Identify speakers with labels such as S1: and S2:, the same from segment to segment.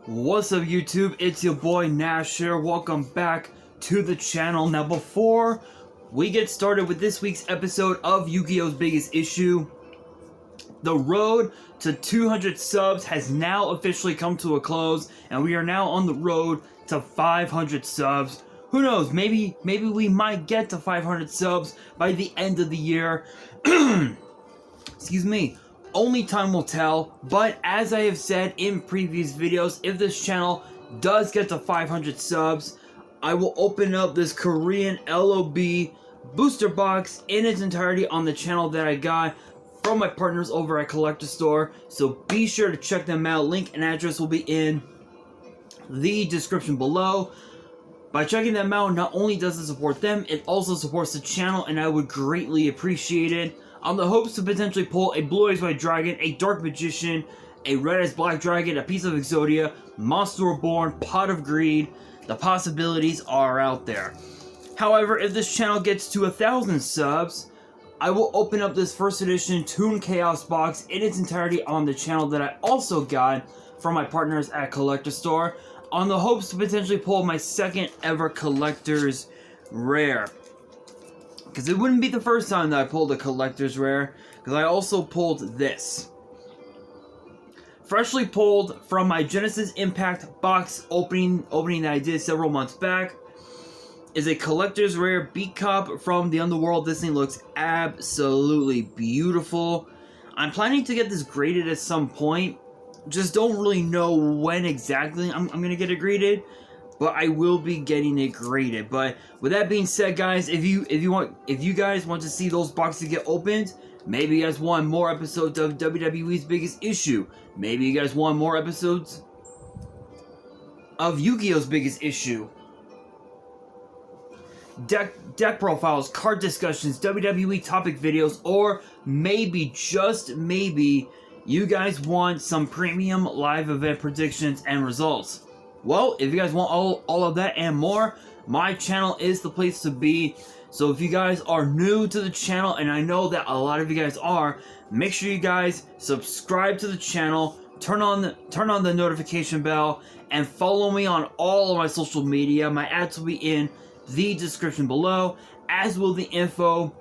S1: What's up YouTube, it's your boy Nash here. Welcome back to the channel. Now before we get started with this week's episode of Yu-Gi-Oh's Biggest Issue, the road to 200 subs has now officially come to a close, and we are now on the road to 500 subs. Who knows, maybe we might get to 500 subs by the end of the year. Excuse me. Only time will tell, but as I have said in previous videos, if this channel does get to 500 subs, I will open up this Korean LOB booster box in its entirety on the channel that I got from my partners over at Collector Store. So be sure to check them out. Link and address will be in the description below. By checking them out, not only does it support them, it also supports the channel, and I would greatly appreciate it. On the hopes to potentially pull a Blue Eyes White Dragon, a Dark Magician, a Red Eyes Black Dragon, a piece of Exodia, Monster Reborn, Pot of Greed. The possibilities are out there. However, if this channel gets to 1,000 subs, I will open up this first edition Toon Chaos box in its entirety on the channel that I also got from my partners at Collector Store, on the hopes to potentially pull my second ever Collector's Rare. Because it wouldn't be the first time that I pulled a Collector's Rare, because I also pulled this. Freshly pulled from my Genesis Impact box opening that I did several months back, is a Collector's Rare Beat Cop from the Underworld. This thing looks absolutely beautiful. I'm planning to get this graded at some point. Just don't really know when exactly I'm going to get it graded, but I will be getting it graded. But with that being said, guys, if you guys want to see those boxes get opened, maybe you guys want more episodes of WWE's Biggest Issue, maybe you guys want more episodes of Yu-Gi-Oh's Biggest Issue, deck profiles, card discussions, WWE topic videos, or maybe, just maybe, you guys want some premium live event predictions and results. Well, if you guys want all of that and more, my channel is the place to be. So if you guys are new to the channel, and I know that a lot of you guys are, make sure you guys subscribe to the channel, turn on the notification bell, and follow me on all of my social media. My ads will be in the description below, as will the info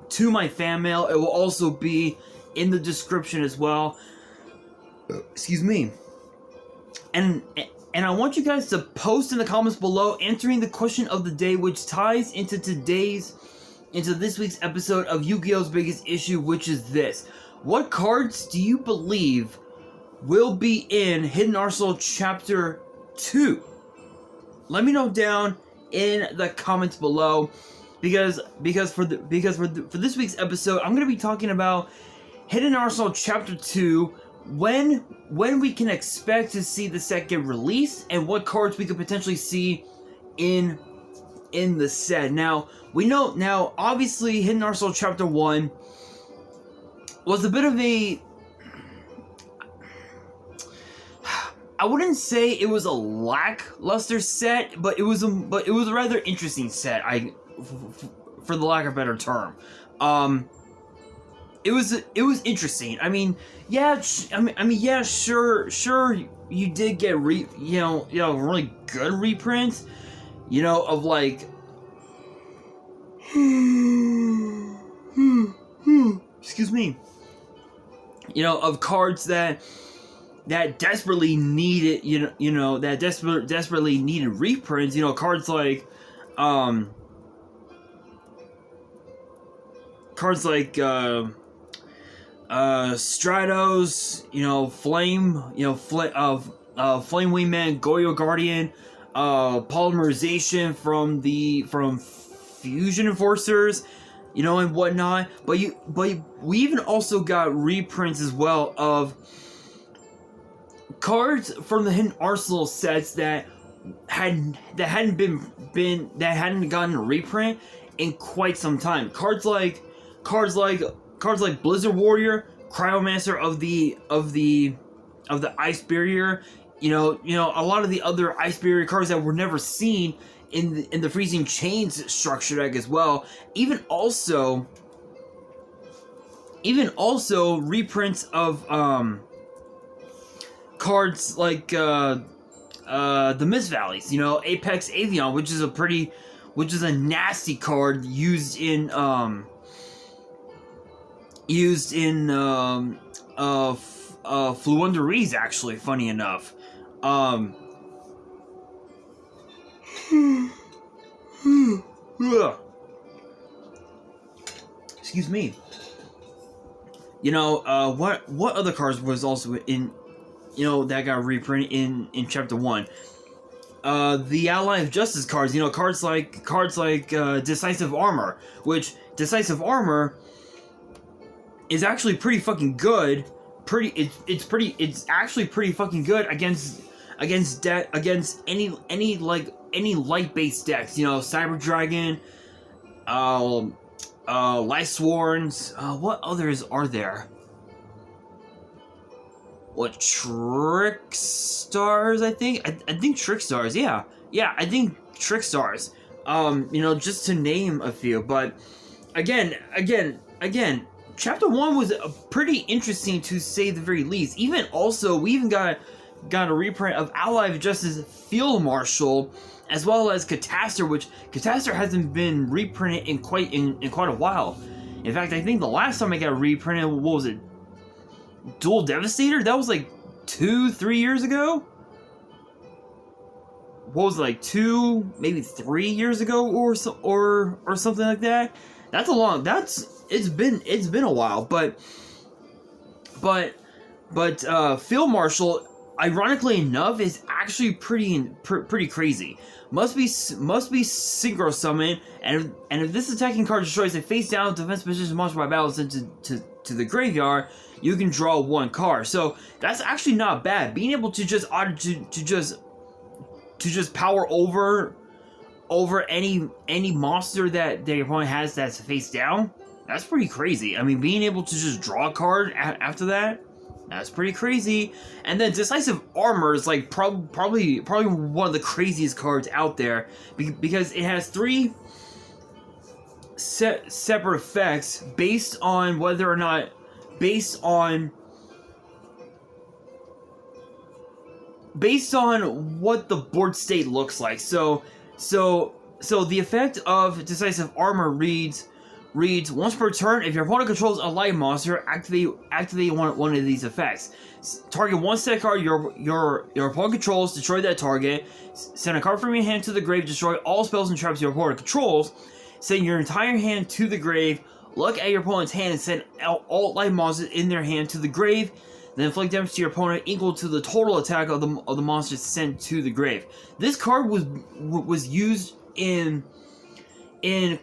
S1: to my fan mail. It will also be in the description as well. Excuse me. And I want you guys to post in the comments below answering the question of the day, which ties into this week's episode of Yu-Gi-Oh's Biggest Issue, which is this. What cards do you believe will be in Hidden Arsenal Chapter 2? Let me know down in the comments below, because for this week's episode, I'm going to be talking about Hidden Arsenal Chapter 2, when we can expect to see the set get released, and what cards we could potentially see in the set. Now, we know, obviously, Hidden Arsenal Chapter 1 was a bit of a, I wouldn't say it was a lackluster set, but it was a rather interesting set, for the lack of a better term. It was interesting. I mean, yeah. Yeah. Sure. You did get really good reprints, of like, excuse me, of cards that desperately needed, that desperately needed reprints. Cards like, Stratos, Flame Wingman, Goyo Guardian, Polymerization from Fusion Enforcers, and whatnot. But we even also got reprints as well of cards from the Hidden Arsenal sets that hadn't gotten a reprint in quite some time. Cards like Blizzard Warrior, Cryomancer of the Ice Barrier, a lot of the other Ice Barrier cards that were never seen in the Freezing Chains structure deck as well. Even also reprints of cards like the Mist Valleys. You know, Apex Avion, which is a nasty card used in Fluunderees, actually, funny enough. Excuse me. You know, what other cards was also in, you know, that got reprinted in Chapter 1? The Outline of Justice cards, you know, cards like Decisive Armor, which Decisive Armor is actually pretty fucking good. It's actually pretty fucking good against any light based decks. You know, Cyber Dragon, Lightsworns. What others are there? What, Trickstars? I think Trickstars. Yeah, I think Trickstars. You know, just to name a few. But again, Chapter 1 was pretty interesting, to say the very least. Even also, we even got a reprint of Outline of Justice Field Marshal, as well as Catastor, which Catastor hasn't been reprinted in quite a while. In fact, I think the last time I got reprinted, what was it? Dual Devastator? That was like 2-3 years ago? What was it, like 2, maybe 3 years ago, or something like that? It's been a while, but Field Marshal, ironically enough, is actually pretty crazy. Must be synchro summon, and if this attacking card destroys a face down defense position monster by battle sent to the graveyard, you can draw 1 card. So that's actually not bad. Being able to just power over any monster that your opponent has that's face down, that's pretty crazy. I mean, being able to just draw a card after that, that's pretty crazy. And then Decisive Armor is like probably one of the craziest cards out there, because it has 3 separate effects based on whether or not based on what the board state looks like. So the effect of Decisive Armor reads, once per turn, if your opponent controls a light monster, activate one of these effects. Target 1 set card your opponent controls, destroy that target. Send a card from your hand to the grave, destroy all spells and traps your opponent controls. Send your entire hand to the grave. Look at your opponent's hand and send all light monsters in their hand to the grave. Then inflict damage to your opponent equal to the total attack of the monsters sent to the grave. This card was used in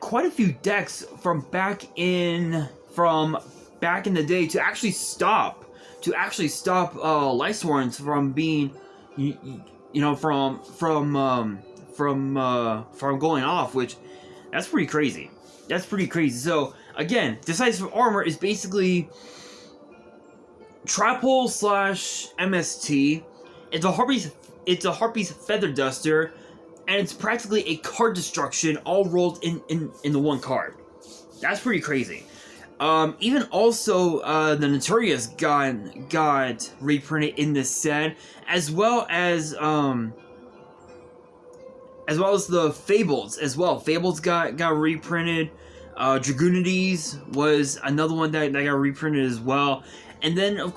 S1: quite a few decks from back in the day to actually stop Lightsworns from being from going off, which that's pretty crazy. So again, Decisive Armor is basically Trapple / MST. It's a Harpy's Feather Duster, and it's practically a card destruction all rolled in the 1 card. That's pretty crazy. Even also, the Notorious got reprinted in this set, as well as the Fables as well. Fables got reprinted. Dragoonides was another one that got reprinted as well. And then of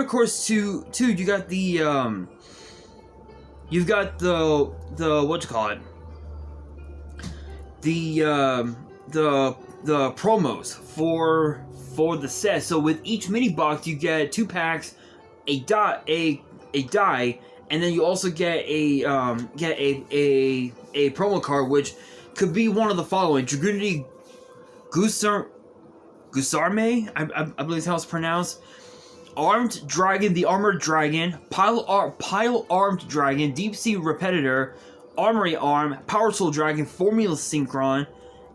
S1: course too you got the you've got the what you call it, the promos for the set. So with each mini box you get 2 packs, a die, and then you also get a promo card, which could be one of the following: Dragoonide Gusarme, I believe is how it's pronounced. Armed Dragon, the Armored Dragon, Pile Armed Dragon, Deep Sea Repetitor, Armory Arm, Power Tool Dragon, Formula Synchron,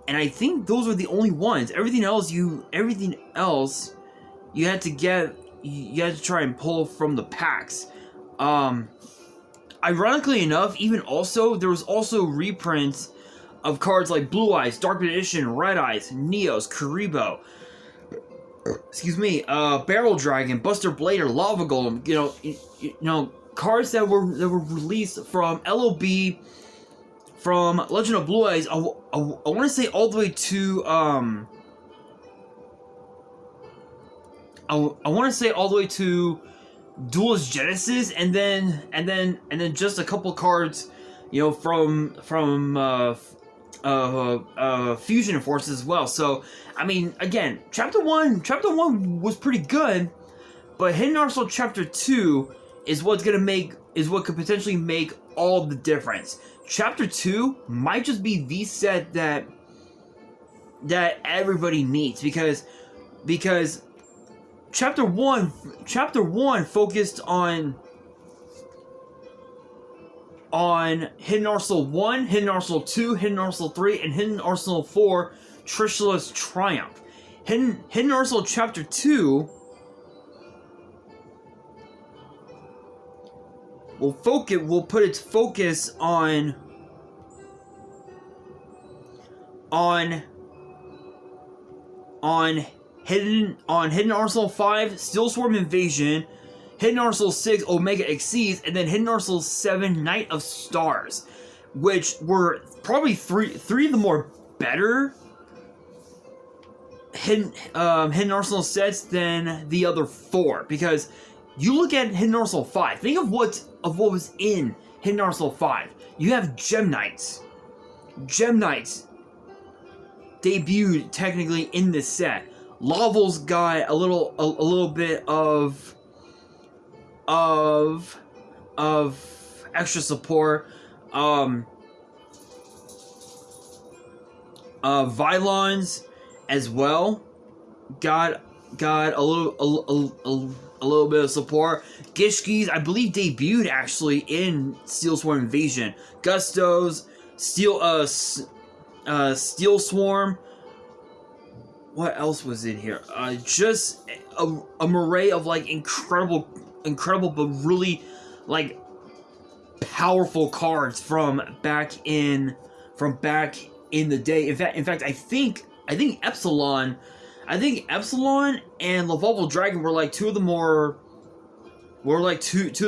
S1: and I think those are the only ones. Everything else you had to try and pull from the packs. Ironically enough, even also there was also reprints of cards like Blue Eyes, Dark Edition, Red Eyes, Neos, Karibo, Barrel Dragon, Buster Blader, Lava Golem, cards that were released from LOB, from Legend of Blue Eyes. I want to say all the way to I want to say all the way to Duelist Genesis, and then just a couple cards, you know, from Fusion Force as well. So I mean, again, Chapter 1 was pretty good, but Hidden Arsenal Chapter 2 is what could potentially make all the difference. Chapter 2 might just be the set that everybody needs, because Chapter 1 focused on Hidden Arsenal 1, Hidden Arsenal 2, Hidden Arsenal 3, and Hidden Arsenal 4, Trishula's Triumph. Hidden Arsenal Chapter 2 will put its focus on Hidden Arsenal 5, Steel Swarm Invasion, Hidden Arsenal 6, Omega Exceeds, and then Hidden Arsenal 7, Night of Stars, which were probably three of the more better Hidden Arsenal sets than the other 4, because you look at Hidden Arsenal 5, think of what was in Hidden Arsenal 5. You have Gem Knights. Gem Knights debuted technically in this set. Laval's got a little bit of extra support. Vylons as well got a little bit of support. Gishkis, I believe, debuted actually in Steel Swarm Invasion. Gustos, Steel Swarm. What else was in here? Just a array of like incredible, but really like powerful cards from back in the day. In fact, I think Epsilon and Lavalval Dragon were like two of the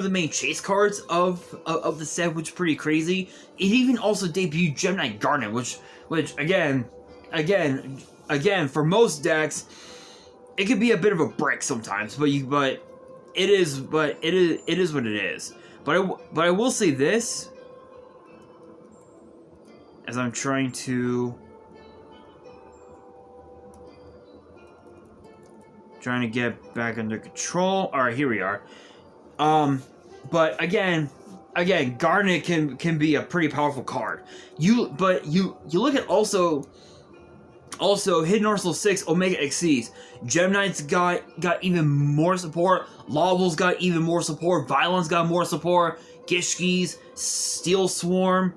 S1: main chase cards of the set, which is pretty crazy. It even also debuted Gemini Garnet, which again, for most decks, it could be a bit of a brick sometimes, but it is what it is. But I will say this, as I'm trying to get back under control. All right, here we are. But again, Garnet can be a pretty powerful card. You look at also Hidden Arsenal 6, Omega Exceeds. Gem Knights got even more support. Laval's got even more support. Vylon's got more support. Gishkis, Steel Swarm.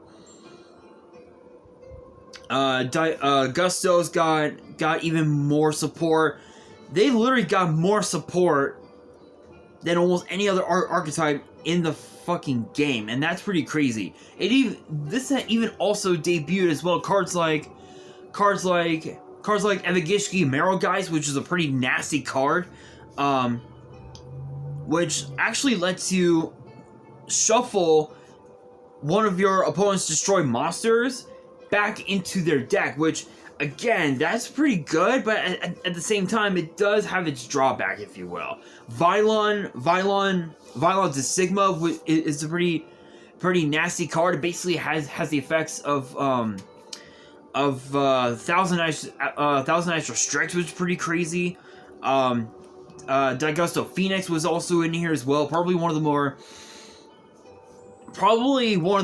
S1: Gusto's got even more support. They literally got more support than almost any other archetype in the fucking game, and that's pretty crazy. This set even also debuted as well cards like Evagishki Marrow Guys, which is a pretty nasty card, which actually lets you shuffle one of your opponent's destroyed monsters back into their deck, which, again, that's pretty good, but at the same time, it does have its drawback, if you will. Vylon's a Sigma is a pretty nasty card. It basically has the effects of Thousand Eyes Restrict, which is pretty crazy. Daigusto Phoenix was also in here as well. Probably one of the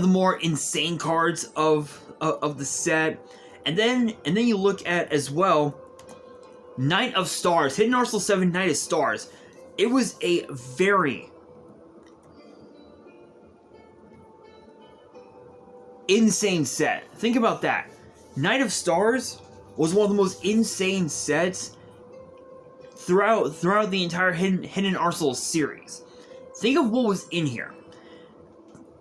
S1: more insane cards of the set. And then you look at as well Night of Stars, Hidden Arsenal 7 Night of Stars. It was a very insane set. Think about that. Night of Stars was one of the most insane sets throughout the entire Hidden Arsenal series. Think of what was in here.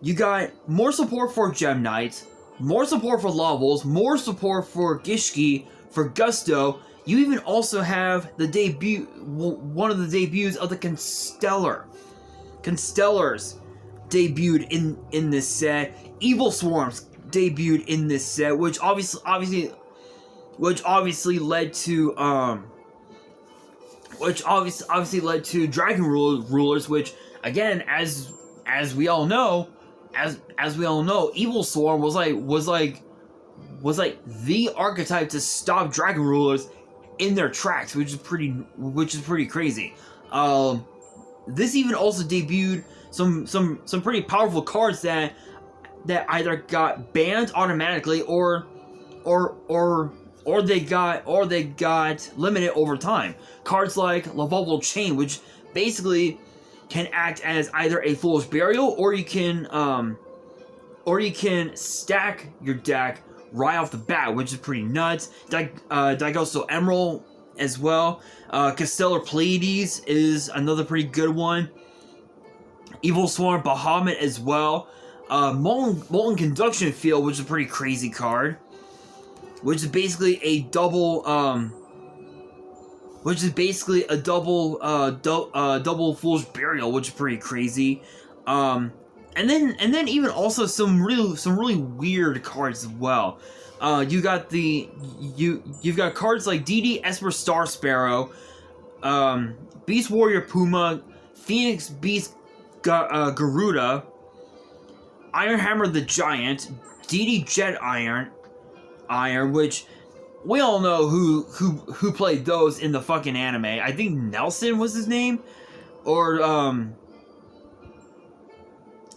S1: You got more support for Gem Knights, more support for Lavals, more support for Gishki, for Gusto. You even also have one of the debuts of the Constellars. debuted in this set. Evil Swarms debuted in this set, which obviously led to led to Dragon Rulers, which again, as we all know, Evil Swarm was like the archetype to stop Dragon Rulers in their tracks, which is pretty crazy. This even also debuted some pretty powerful cards that either got banned automatically or they got limited over time. Cards like Lovable Chain, which basically can act as either a Foolish Burial, or you can stack your deck right off the bat, which is pretty nuts. Dagosto Emerald as well. Castellar Pleiades is another pretty good one. Evil Swarm Bahamut as well. Molten Conduction Field, which is a pretty crazy card, which is basically a double double Foolish Burial, which is pretty crazy. And then even also some really weird cards as well. You've got cards like DD Esper Star Sparrow, Beast Warrior Puma, Phoenix Beast Garuda, Iron Hammer the Giant, DD Jet Iron, which we all know who played those in the fucking anime. I think Nelson was his name, or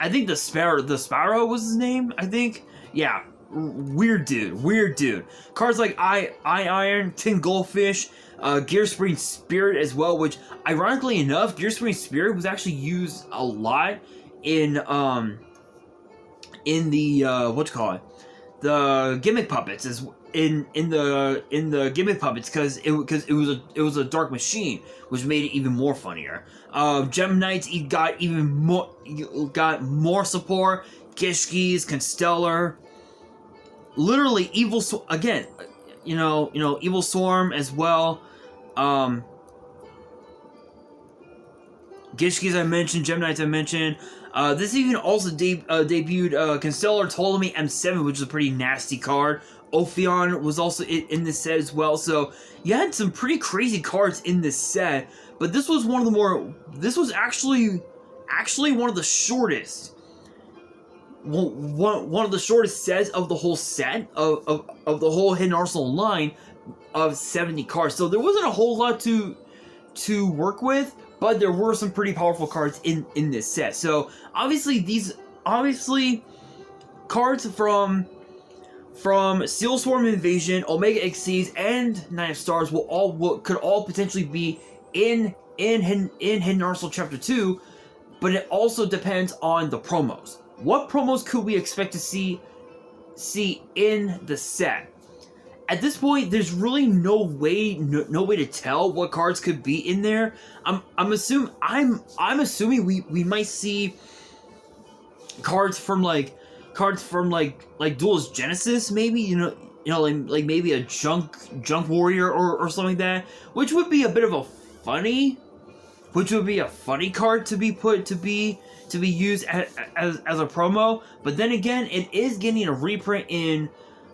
S1: I think the Sparrow was his name. I think, yeah. Weird dude. Cards like Iron, Tin Goldfish, Gearspring Spirit as well, which ironically enough, Gearspring Spirit was actually used a lot in the the gimmick puppets, as in the gimmick puppets, because it was a dark machine, which made it even more funnier. Gem Knights got more support. Gishkis, Constellar, literally Evil again, Evil Swarm as well. Gishkis I mentioned, Gem Knights I mentioned. This even also debuted Constellar Ptolemy M7, which is a pretty nasty card. Ophion was also in this set as well. So you had some pretty crazy cards in this set, but this was actually one of the shortest. One of the shortest sets of the whole set of the whole Hidden Arsenal line of 70 cards. So there wasn't a whole lot to work with, but there were some pretty powerful cards in this set. So obviously cards from Steel Swarm Invasion, Omega Exceeds, and Nine of Stars could all potentially be in Hidden Arsenal Chapter 2, but it also depends on the promos. What promos could we expect to see in the set? At this point, there's really no way to tell what cards could be in there. I'm assuming we might see cards from like Duelist Genesis, maybe, like maybe a junk warrior or something like that, which would be a bit of a funny card to be used as a promo. But then again, it is getting a reprint in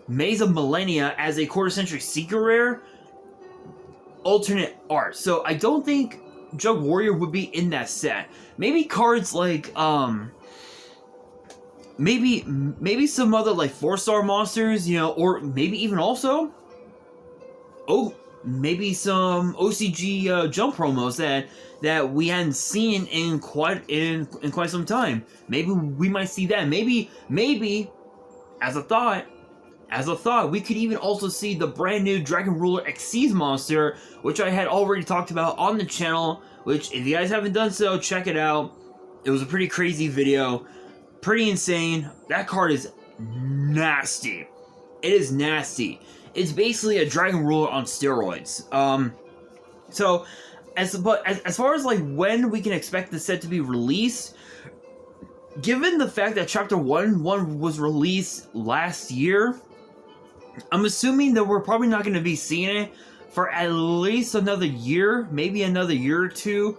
S1: Maze of Millennia as a quarter century secret rare alternate art. So I don't think Junk Warrior would be in that set. Maybe cards like maybe some other like 4-star monsters, or maybe even also maybe some OCG jump promos that we hadn't seen in quite some time. Maybe we might see that. Maybe as a thought, we could even also see the brand new Dragon Ruler Xyz monster, which I had already talked about on the channel, which if you guys haven't done so, check it out. It was a pretty crazy video. Pretty insane. That card is nasty. It is nasty. It's basically a Dragon Ruler on steroids. So as far as like when we can expect the set to be released, given the fact that Chapter 1 was released last year, I'm assuming that we're probably not going to be seeing it for at least another year, maybe another year or two.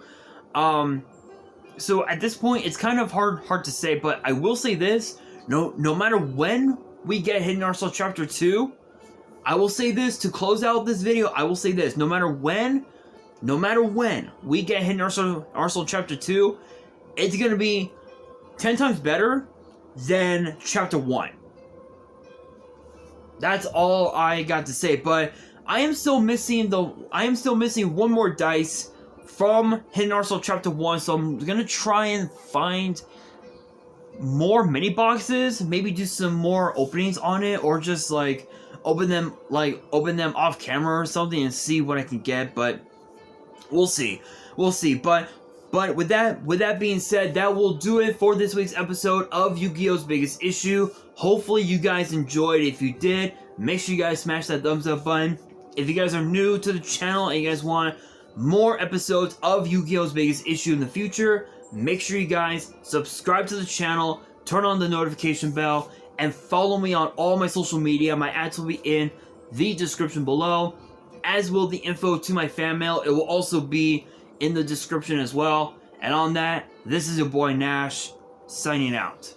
S1: So at this point, it's kind of hard to say, but I will say this: no matter when we get Hidden Arsenal Chapter 2, I will say this to close out this video. I will say this: no matter when we get Hidden Arsenal Chapter 2, it's gonna be 10 times better than Chapter 1. That's all I got to say. But I am still missing one more dice from Hidden Arsenal Chapter 1, so I'm gonna try and find more mini boxes, maybe do some more openings on it, or just like open them off camera or something and see what I can get. But we'll see. But with that being said, that will do it for this week's episode of Yu-Gi-Oh's Biggest Issue. Hopefully you guys enjoyed. If you did, make sure you guys smash that thumbs up button. If you guys are new to the channel and you guys want more episodes of Yu-Gi-Oh's Biggest Issue in the future, make sure you guys subscribe to the channel, turn on the notification bell, and follow me on all my social media. My ads will be in the description below, as will the info to my fan mail. It will also be in the description as well. And on that, this is your boy Nash, signing out.